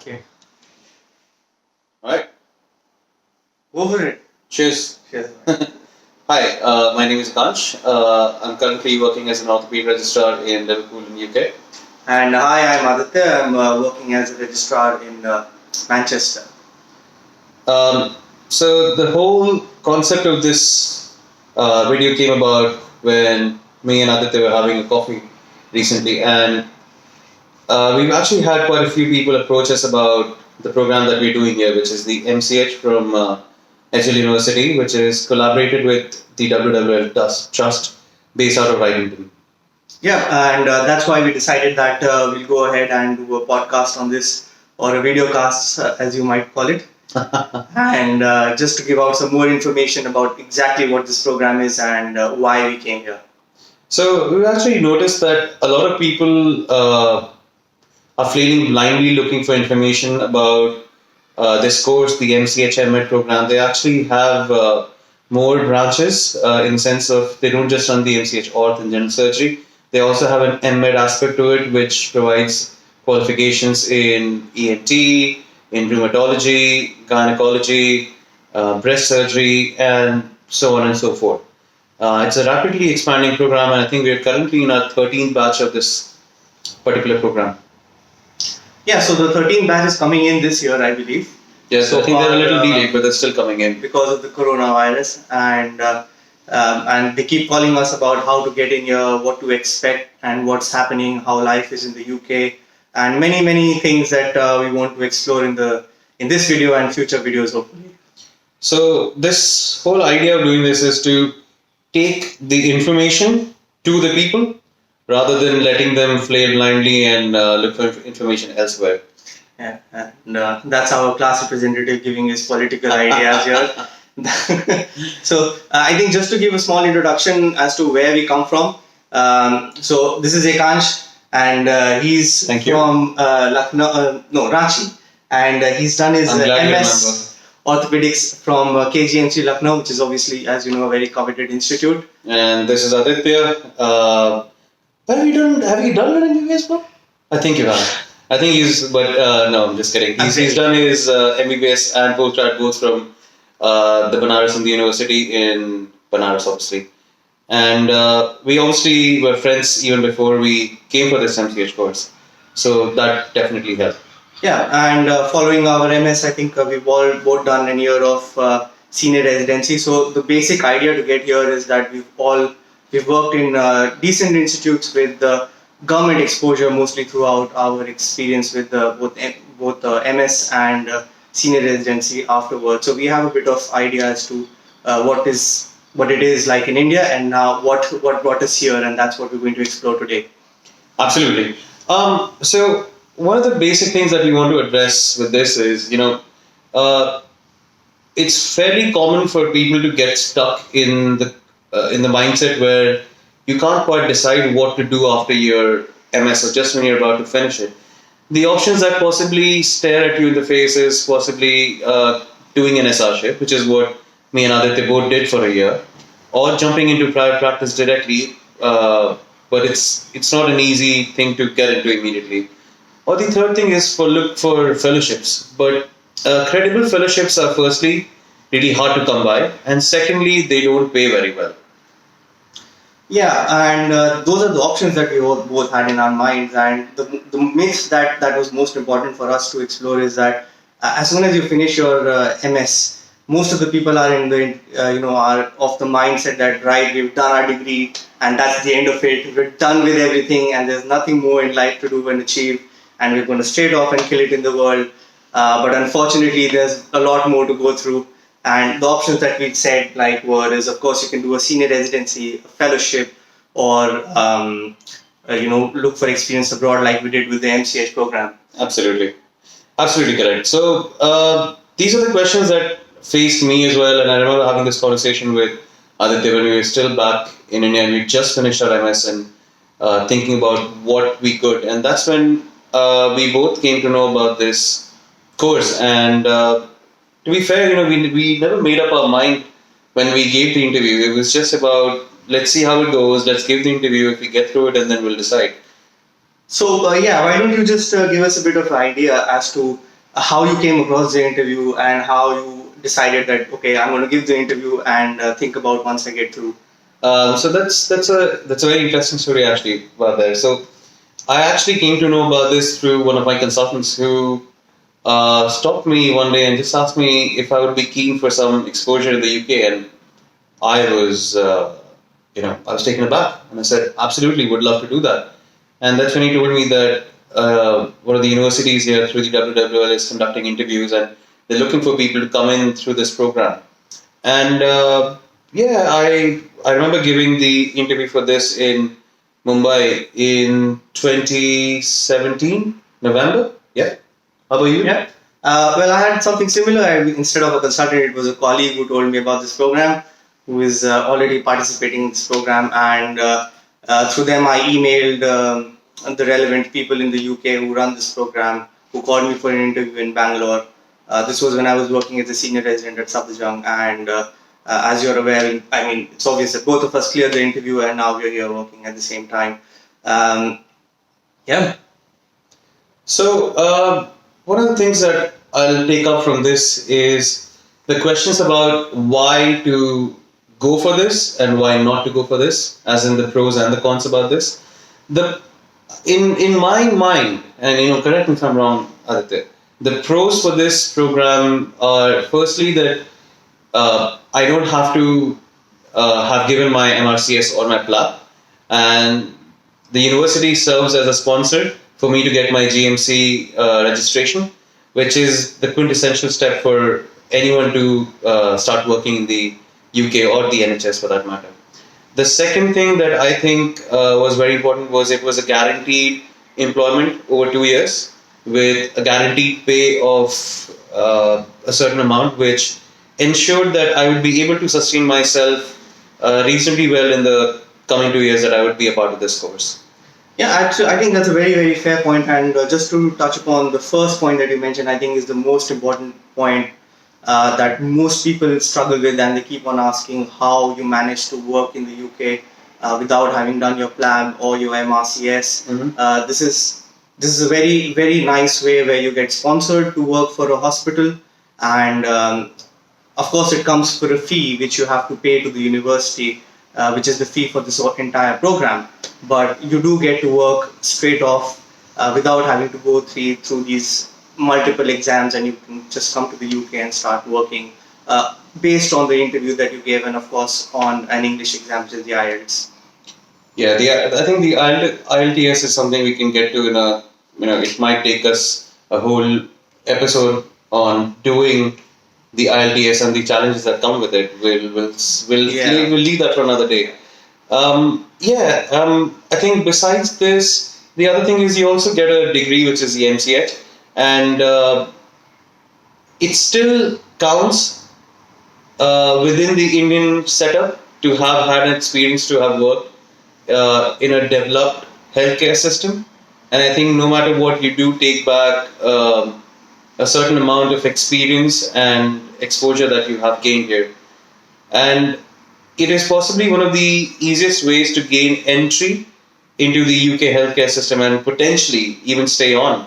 Okay. All right. Go for it. Cheers. Cheers. Hi, my name is ekansh. I'm currently working as an orthopedic registrar in Liverpool in UK. And hi, I'm Aditya. I'm working as a registrar in Manchester. Um, so the whole concept of this video came about when me and Aditya were having a coffee recently, and we've actually had quite a few people approach us about the program that we're doing here, which is the MCH from Edgell University, which is collaborated with the WWL Trust based out of Wrightington. Yeah, and that's why we decided that we'll go ahead and do a podcast on this, or a video cast, as you might call it. And just to give out some more information about exactly what this program is and why we came here. So we've actually noticed that a lot of people are flailing blindly looking for information about this course, the MCH Mmed program. They actually have more branches in the sense of they don't just run the MCH Orth and General Surgery. They also have an Mmed aspect to it, which provides qualifications in ENT, in rheumatology, gynecology, breast surgery, and so on and so forth. It's a rapidly expanding program, and I think we're currently in our 13th batch of this particular program. Yeah, so the 13th batch is coming in this year, I believe. Yes, So I think they're a little far, delayed, but they're still coming in. because of the coronavirus, and they keep calling us about how to get in here, what to expect, and what's happening, how life is in the UK, and many things that we want to explore in this video and future videos, hopefully. So this whole idea of doing this is to take the information to the people rather than letting them flail blindly and look for information elsewhere. Yeah, and that's our class representative giving his political ideas here. So I think just to give a small introduction as to where we come from. So this is Ekansh, and he's Thank you. from Ranchi, and he's done his I'm glad you MS Orthopaedics from KGMC Lucknow, which is obviously, as you know, a very coveted institute. And this is Aditya. Have you done MBBS, bro? I think you have. I think no, I'm just kidding. He's done his MBBS and postgrad both from the Banaras Hindu University in Banaras, obviously. And we obviously were friends even before we came for this MCH course. So that definitely helped. Yeah, and following our MS, I think we've all both done a year of senior residency. So the basic idea to get here is that we've worked in decent institutes with government exposure mostly throughout our experience with both MS and senior residency afterwards. So we have a bit of idea as to what it is like in India, and now what brought us here, and that's what we're going to explore today. Absolutely. So one of the basic things that we want to address with this is, it's fairly common for people to get stuck in the mindset where you can't quite decide what to do after your MS or just when you're about to finish it. The options that possibly stare at you in the face is possibly doing an SRship, which is what me and Aditya both did for a year, or jumping into private practice directly, but it's not an easy thing to get into immediately. Or the third thing is look for fellowships, but credible fellowships are firstly really hard to come by, and secondly they don't pay very well. Yeah, and those are the options that we both had in our minds. And the myth that was most important for us to explore is that as soon as you finish your MS, most of the people are in the are of the mindset that right, we've done our degree and that's the end of it. We're done with everything, and there's nothing more in life to do and achieve, and we're going to straight off and kill it in the world. But unfortunately, there's a lot more to go through. And the options that we said is, of course, you can do a senior residency, a fellowship, or look for experience abroad like we did with the MCH program. Absolutely correct. So these are the questions that faced me as well, and I remember having this conversation with Aditya when we were still back in India and we just finished our MS and thinking about what we could, and that's when we both came to know about this course. And to be fair, we never made up our mind when we gave the interview. It was just about, let's see how it goes, let's give the interview, if we get through it, and then we'll decide. So, why don't you just give us a bit of an idea as to how you came across the interview and how you decided that, okay, I'm going to give the interview and think about once I get through. So that's a very interesting story actually about that. So I actually came to know about this through one of my consultants who stopped me one day and just asked me if I would be keen for some exposure in the UK, and I was I was taken aback, and I said absolutely would love to do that. And that's when he told me that one of the universities here through the WWL is conducting interviews, and they're looking for people to come in through this program. And I remember giving the interview for this in Mumbai in 2017 November. Yeah. How about you? Yeah. Well, I had something similar. Instead of a consultant, it was a colleague who told me about this program, who is already participating in this program, and through them I emailed the relevant people in the UK who run this program, who called me for an interview in Bangalore. This was when I was working as a senior resident at Safdarjung, and as you're aware, I mean, it's obvious that both of us cleared the interview, and now we're here working at the same time. Um, yeah. So, one of the things that I'll take up from this is the questions about why to go for this and why not to go for this, as in the pros and the cons about this. The in my mind, and correct me if I'm wrong, Aditya. The pros for this program are firstly that I don't have to have given my MRCS or my PLAB, and the university serves as a sponsor for me to get my GMC registration, which is the quintessential step for anyone to start working in the UK or the NHS for that matter. The second thing that I think was very important was it was a guaranteed employment over 2 years with a guaranteed pay of a certain amount, which ensured that I would be able to sustain myself reasonably well in the coming 2 years that I would be a part of this course. Yeah, actually, I think that's a very, very fair point. And just to touch upon the first point that you mentioned, I think is the most important point that most people struggle with, and they keep on asking how you manage to work in the UK without having done your PLAB or your MRCS. Mm-hmm. This is a very, very nice way where you get sponsored to work for a hospital, and of course, it comes for a fee which you have to pay to the university, which is the fee for this entire program. But you do get to work straight off without having to go through these multiple exams, and you can just come to the UK and start working based on the interview that you gave, and of course on an English exam, which is the IELTS. Yeah, I think the IELTS is something we can get to in a, it might take us a whole episode on doing the IELTS and the challenges that come with it. We'll leave that for another day. I think besides this, the other thing is you also get a degree, which is the MCH, and it still counts within the Indian setup to have had an experience, to have worked in a developed healthcare system. And I think no matter what, you do take back a certain amount of experience and exposure that you have gained here. And it is possibly one of the easiest ways to gain entry into the UK healthcare system and potentially even stay on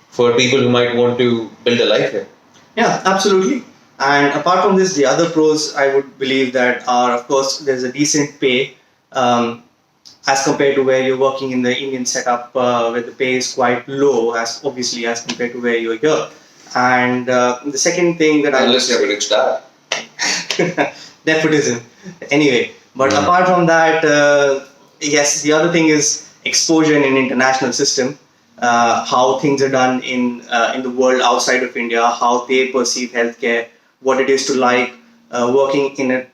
for people who might want to build a life here. Yeah, absolutely. And apart from this, the other pros I would believe that are, of course, there's a decent pay as compared to where you're working in the Indian setup, where the pay is quite low, as compared to where you're here. And the second thing that unless you have a rich dad. Nepotism. Anyway, but apart from that, yes, the other thing is exposure in an international system. How things are done in the world outside of India, how they perceive healthcare, what it is to working in a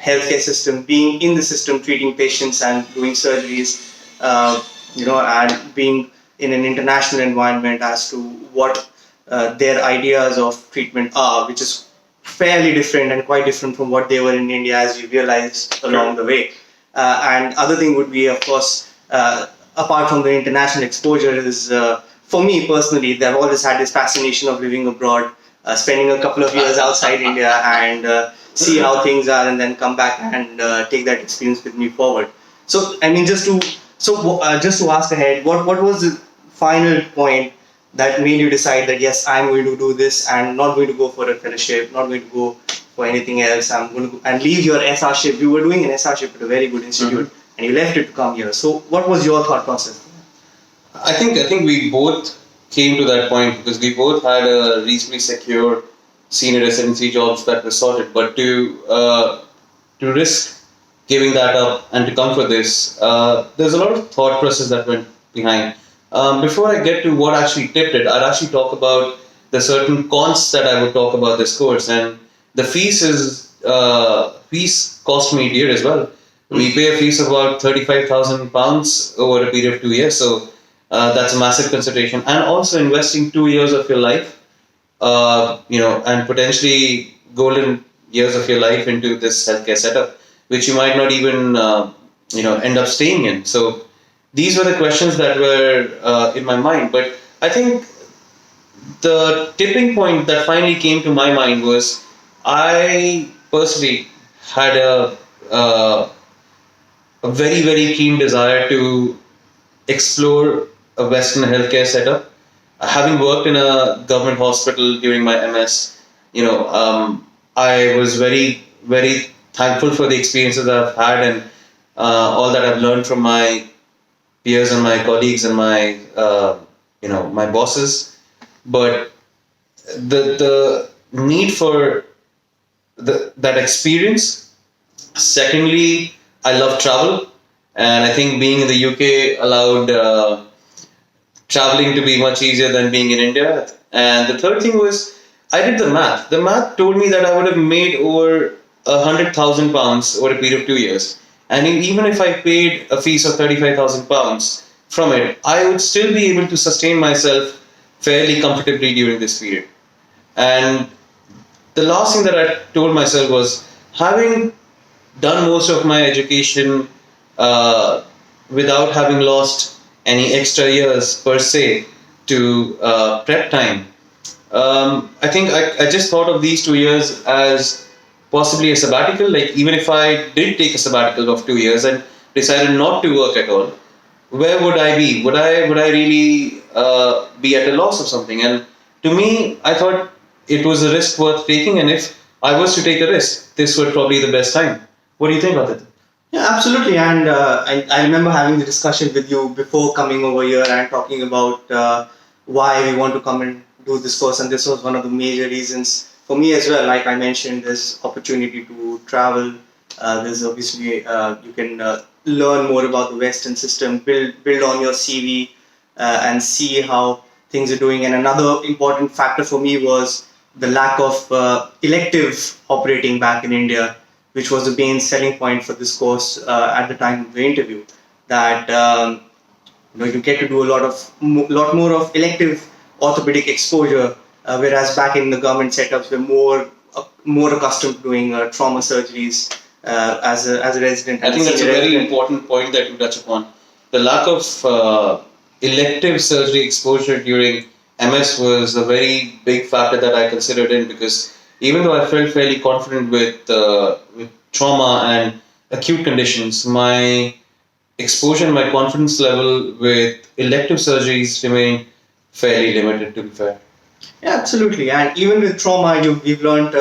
healthcare system, being in the system, treating patients and doing surgeries, and being in an international environment as to what their ideas of treatment are, which is fairly different and quite different from what they were in India, as we realized along the way. And other thing would be, of course, apart from the international exposure, is for me personally, they've always had this fascination of living abroad, spending a couple of years outside India and see how things are, and then come back and take that experience with me forward. So, I mean, just to ask ahead, what was the final point that made you decide that yes, I'm going to do this and not going to go for a fellowship, not going to go for anything else. I'm going to go and leave your SR-ship. You were doing an SR-ship at a very good institute, and you left it to come here. So, what was your thought process? I think we both came to that point because we both had a reasonably secure senior residency jobs that were sorted. But to risk giving that up and to come for this, there's a lot of thought process that went behind. Before I get to what actually tipped it, I'd actually talk about the certain cons that I would talk about this course, and the fees cost me dear as well. We pay a fees of about £35,000 over a period of 2 years, so that's a massive consideration. And also investing 2 years of your life, and potentially golden years of your life into this healthcare setup, which you might not even, end up staying in. So these were the questions that were in my mind. But I think the tipping point that finally came to my mind was I personally had a very, very keen desire to explore a Western healthcare setup. Having worked in a government hospital during my MS, I was very, very thankful for the experiences I've had and all that I've learned from my peers and my colleagues and my bosses. But the need for that experience. Secondly, I love travel, and I think being in the UK allowed traveling to be much easier than being in India. And the third thing was I did the math. The math told me that I would have made over £100,000 over a period of 2 years. And even if I paid a fees of £35,000 from it, I would still be able to sustain myself fairly comfortably during this period. And the last thing that I told myself was, having done most of my education without having lost any extra years per se to prep time, I think I just thought of these 2 years as possibly a sabbatical. Like, even if I did take a sabbatical of 2 years and decided not to work at all, where would I be? Would I really be at a loss of something? And to me, I thought it was a risk worth taking, and if I was to take a risk, this would probably be the best time. What do you think of it? Yeah, absolutely. And I remember having the discussion with you before coming over here and talking about why we want to come and do this course. And this was one of the major reasons for me as well. Like I mentioned, there's opportunity to travel. There's obviously you can learn more about the Western system, build on your CV, and see how things are doing. And another important factor for me was the lack of elective operating back in India, which was the main selling point for this course at the time of the interview. That you get to do a lot more of elective orthopedic exposure, whereas back in the government setups we're more accustomed to doing trauma surgeries as a resident. I think that's a very important point that you touch upon. The lack of elective surgery exposure during MS was a very big factor that I considered in, because even though I felt fairly confident with trauma and acute conditions, my exposure and my confidence level with elective surgeries remained fairly limited, to be fair. Yeah, absolutely. And even with trauma, we've learned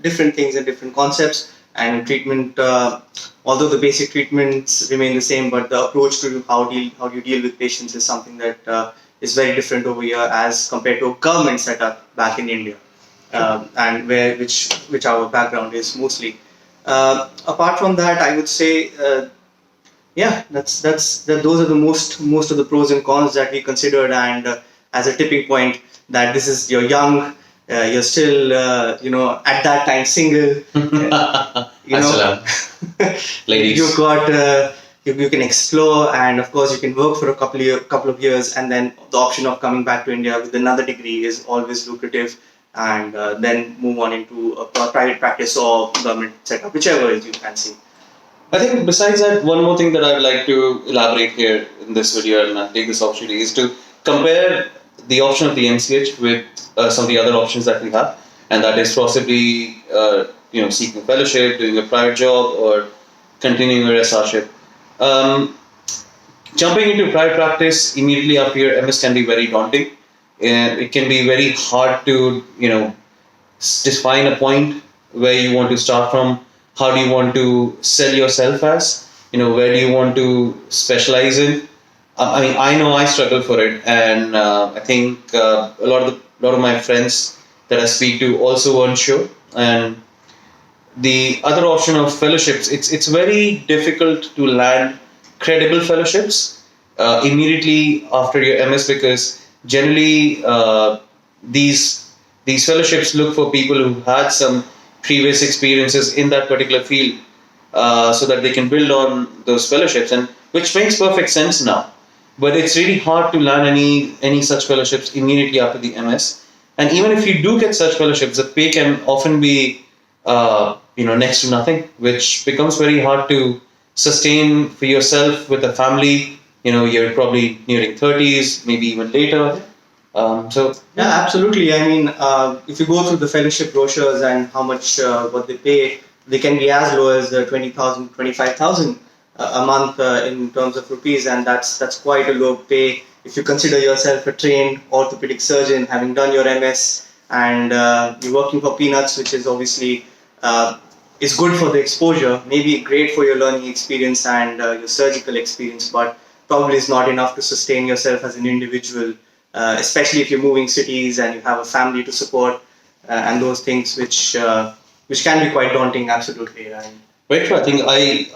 different things and different concepts and treatment. Although the basic treatments remain the same, but the approach to how you deal with patients is something that is very different over here as compared to a government setup back in India, and which our background is mostly. Apart from that, I would say, those are the most of the pros and cons that we considered, and as a tipping point, that this is, you're young, you're still at that time single, ladies, you've got you can explore, and of course you can work for a couple of years, and then the option of coming back to India with another degree is always lucrative, and then move on into a private practice or government setup, whichever is you fancy. I think besides that, one more thing that I'd like to elaborate here in this video, and I'll take this opportunity, is to compare the option of the MCH with some of the other options that we have, and that is possibly seeking fellowship, doing a private job, or continuing your SRship. Jumping into private practice immediately after your MS can be very daunting. it can be very hard to, just find a point where you want to start from. How do you want to sell yourself as? Where do you want to specialize in? I mean, I know I struggle for it, and I think a lot of my friends that I speak to also weren't sure. And the other option of fellowships, it's very difficult to land credible fellowships immediately after your MS, because generally these fellowships look for people who had some previous experiences in that particular field, so that they can build on those fellowships, and which makes perfect sense now. But it's really hard to land any such fellowships immediately after the MS. And even if you do get such fellowships, the pay can often be next to nothing, which becomes very hard to sustain for yourself with a family. You're probably nearing 30s, maybe even later. So Yeah, absolutely. I mean, if you go through the fellowship brochures and how much what they pay, they can be as low as 20,000, 25,000 a month in terms of rupees, and that's quite a low pay if you consider yourself a trained orthopedic surgeon, having done your MS, and you're working for peanuts, which is obviously is good for the exposure, maybe great for your learning experience and your surgical experience, but probably is not enough to sustain yourself as an individual, especially if you're moving cities and you have a family to support, and those things which can be quite daunting. Absolutely. very true. I think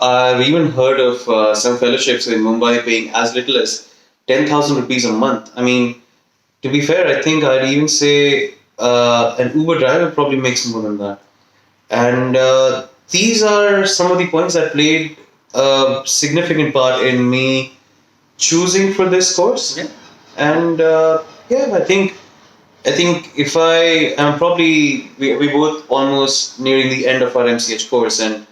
I've even heard of some fellowships in Mumbai paying as little as 10,000 rupees a month. I mean, to be fair, I think I'd even say an Uber driver probably makes more than that. And these are some of the points that played a significant part in me choosing for this course. Yeah. And I think if I am probably we both almost nearing the end of our MCH course, and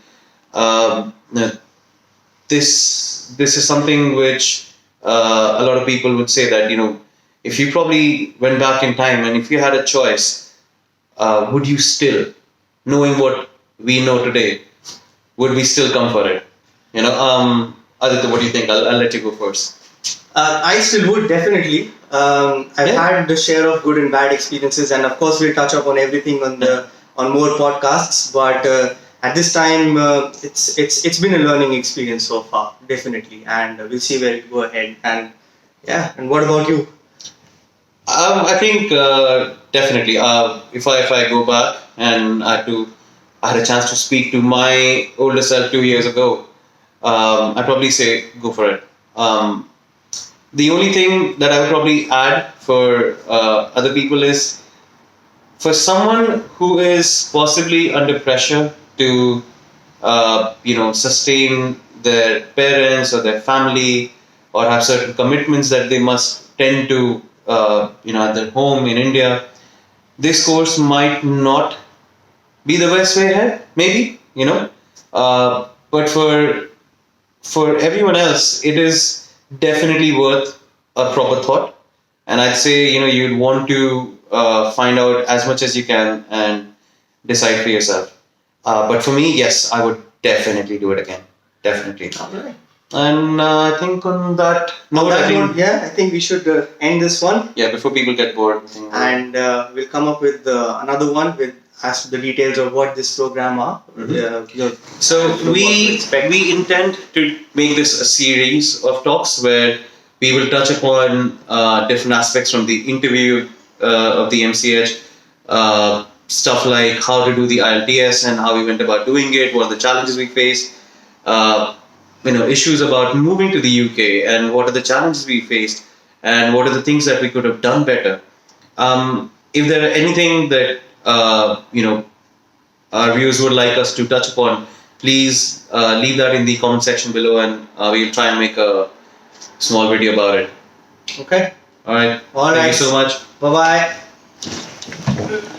this is something which a lot of people would say that if you probably went back in time and if you had a choice, would you still, knowing what we know today, would we still come for it? Aditya, what do you think? I'll let you go first. I still would, definitely. I've had the share of good and bad experiences, and of course we'll touch up on everything on more podcasts. But at this time, it's been a learning experience so far, definitely, and we'll see where it go ahead. And yeah, and what about you? I think definitely. If I go back and I had a chance to speak to my older self 2 years ago, I'd probably say go for it. The only thing that I would probably add for other people is, for someone who is possibly under pressure to sustain their parents or their family, or have certain commitments that they must tend to at their home in India, this course might not be the best way ahead, maybe, but for everyone else, it is definitely worth a proper thought. And I'd say, you'd want to find out as much as you can and decide for yourself. But for me, yes, I would definitely do it again. Definitely. All right. And I think on that note, I think we should end this one. Yeah, before people get bored. And we'll come up with another one with as to the details of what this program are. So we intend to make this a series of talks where we will touch upon different aspects from the interview of the MCH, stuff like how to do the IELTS and how we went about doing it, what are the challenges we faced, issues about moving to the UK and what are the challenges we faced, and what are the things that we could have done better. If there are anything that our viewers would like us to touch upon, please leave that in the comment section below, and we'll try and make a small video about it. Okay. All right. All Thank right. you so much. Bye bye.